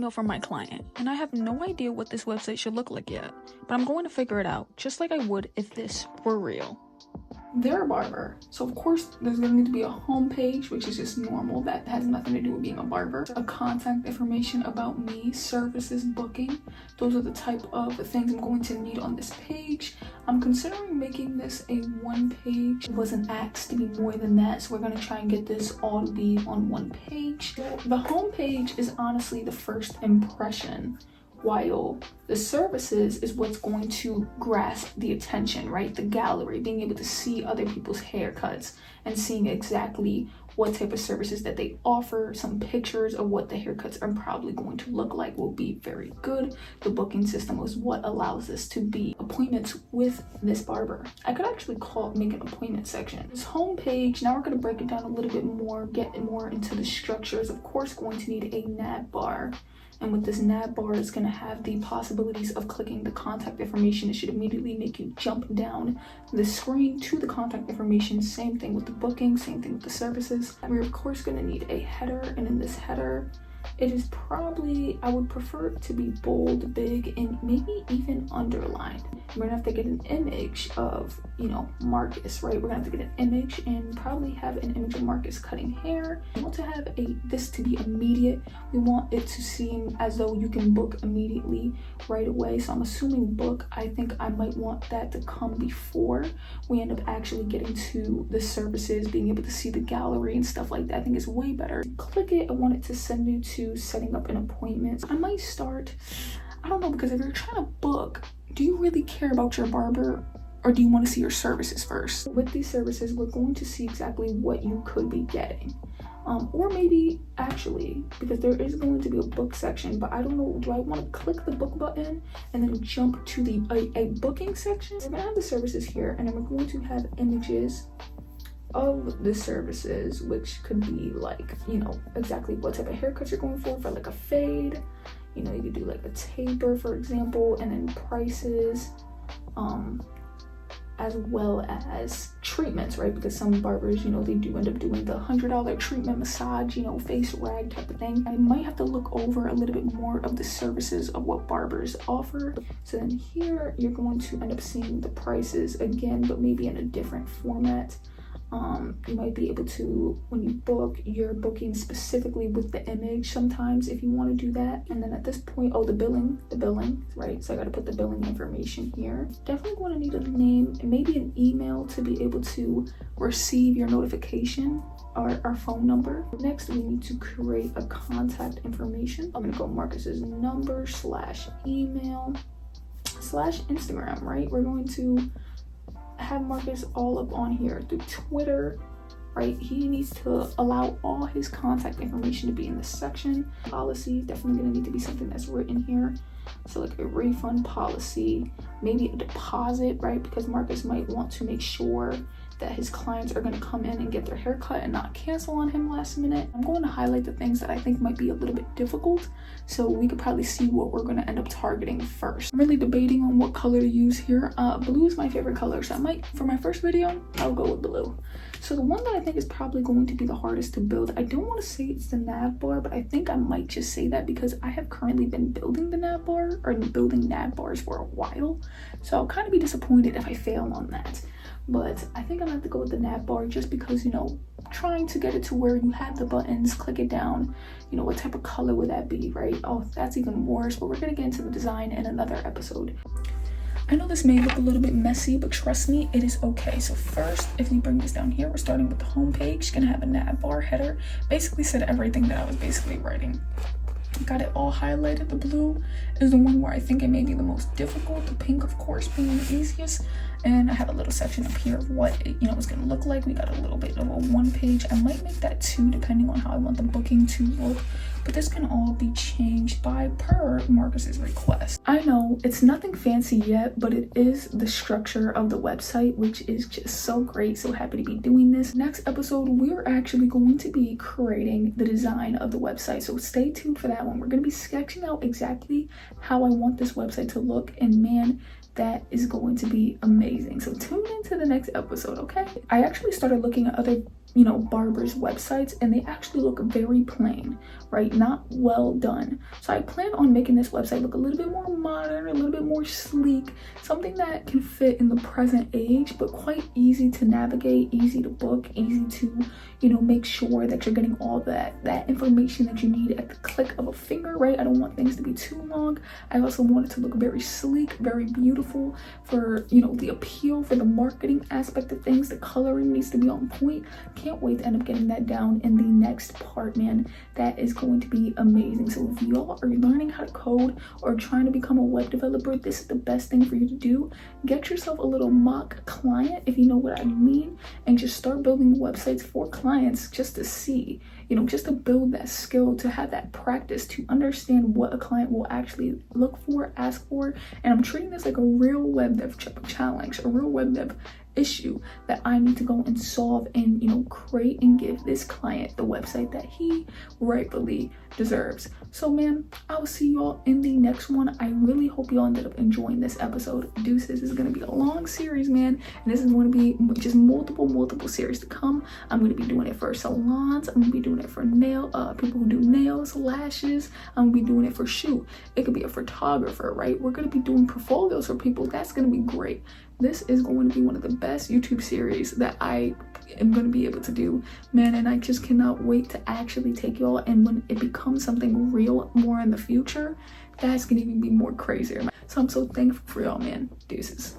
email from my client, and I have no idea what this website should look like yet, but I'm going to figure it out, just like I would if this were real. They're a barber, so of course there's going to need to be a home page, which is just normal. That has nothing to do with being a barber. A contact information about me, services, booking. Those are the type of things I'm going to need on this page. I'm considering making this a one page. It wasn't asked to be more than that, so we're going to try and get this all to be on one page. The home page is honestly the first impression, while the services is what's going to grasp the attention, right? The gallery, being able to see other people's haircuts and seeing exactly what type of services that they offer. Some pictures of what the haircuts are probably going to look like will be very good. The booking system is what allows us to be appointments with this barber. I could actually make an appointment section. This home page, now we're going to break it down a little bit more, get more into the structures. Of course, going to need a nav bar. And with this nav bar, it's going to have the possibilities of clicking the contact information. It should immediately make you jump down the screen to the contact information. Same thing with the booking, same thing with the services. We're of course going to need a header, and in this header, it is probably, I would prefer it to be bold, big, and maybe even underlined. We're gonna have to get an image of, Marcus, right? We're gonna have to get an image and probably have an image of Marcus cutting hair. We want to have this to be immediate. We want it to seem as though you can book immediately right away. So I'm assuming book. I think I might want that to come before we end up actually getting to the services, being able to see the gallery and stuff like that. I think it's way better. Click it. I want it to send you to setting up an appointment. I might start, I don't know, because if you're trying to book, do you really care about your barber, or do you want to see your services first? With these services, we're going to see exactly what you could be getting. Or maybe actually, because there is going to be a book section, but I don't know, do I want to click the book button and then jump to the a booking section? We're gonna have the services here, and then we're going to have images of the services, which could be like, exactly what type of haircut you're going for like a fade. You could do like a taper, for example, and then prices, as well as treatments, right? Because some barbers, they do end up doing the $100 treatment, massage, face rag type of thing. I might have to look over a little bit more of the services of what barbers offer. So then here, you're going to end up seeing the prices again, but maybe in a different format. You might be able to, when you book, you're booking specifically with the image sometimes if you want to do that. And then at this point, the billing, right? So I got to put the billing information here. Definitely going to need a name and maybe an email to be able to receive your notification, or our phone number. Next, we need to create a contact information. I'm going to go Marcus's number / email / Instagram, right? We're going to have Marcus all up on here through Twitter, right? He needs to allow all his contact information to be in this section. Policy, definitely gonna need to be something that's written here. So like a refund policy, maybe a deposit, right? Because Marcus might want to make sure that his clients are going to come in and get their hair cut and not cancel on him last minute. I'm going to highlight the things that I think might be a little bit difficult, so we could probably see what we're going to end up targeting first. I'm really debating on what color to use here. Blue is my favorite color, so for my first video, I'll go with blue. So the one that I think is probably going to be the hardest to build, I don't want to say it's the nav bar, but I think I might just say that because I have currently been building the nav bar, or building nav bars for a while, so I'll kind of be disappointed if I fail on that. But I think I'm gonna have to go with the nav bar just because, trying to get it to where you have the buttons, click it down, what type of color would that be, right? Oh, that's even worse, but we're gonna get into the design in another episode. I know this may look a little bit messy, but trust me, it is okay. So first, if we bring this down here, we're starting with the home page. Gonna have a nav bar header, basically said everything that I was basically writing. Got it all highlighted. The blue is the one where I think it may be the most difficult. The pink, of course, being the easiest. And I have a little section up here of what it, it's going to look like. We got a little bit of a 1 page. I might make that 2 depending on how I want the booking to look. But this can all be changed per Marcus's request. I know it's nothing fancy yet, but it is the structure of the website, which is just so great. So happy to be doing this. Next episode, we're actually going to be creating the design of the website. So stay tuned for that one. We're going to be sketching out exactly how I want this website to look. And man, that is going to be amazing. So tune into the next episode, okay? I actually started looking at other you know, barbers' websites, and they actually look very plain, right? Not well done. So I plan on making this website look a little bit more modern, a little bit more sleek, something that can fit in the present age, but quite easy to navigate, easy to book, easy to, you know, make sure that you're getting all that information that you need at the click of a finger, right? I don't want things to be too long. I also want it to look very sleek, very beautiful for, you know, the appeal, for the marketing aspect of things. The coloring needs to be on point. Can't wait to end up getting that down in the next part, man. That is going to be amazing. So if y'all are learning how to code or trying to become a web developer, this is the best thing for you to do. Get yourself a little mock client, if you know what I mean, and just start building websites for clients just to see, you know, just to build that skill, to have that practice, to understand what a client will actually look for, ask for. And I'm treating this like a real web dev challenge, a real web dev issue that I need to go and solve and, you know, create and give this client the website that he rightfully deserves. So man, I will see y'all in the next one. I really hope y'all ended up enjoying this episode. Deuces is going to be a long series, man, and this is going to be just multiple series to come. I'm going to be doing it for salons. I'm going to be doing it for people who do nails, lashes. I'm going to be doing it for shoot. It could be a photographer, right? We're going to be doing portfolios for people. That's going to be great. This is going to be one of the best YouTube series that I am going to be able to do, man, and I just cannot wait to actually take y'all, and when it becomes something real more in the future, that's going to even be more crazier. So I'm so thankful for y'all, man. Deuces.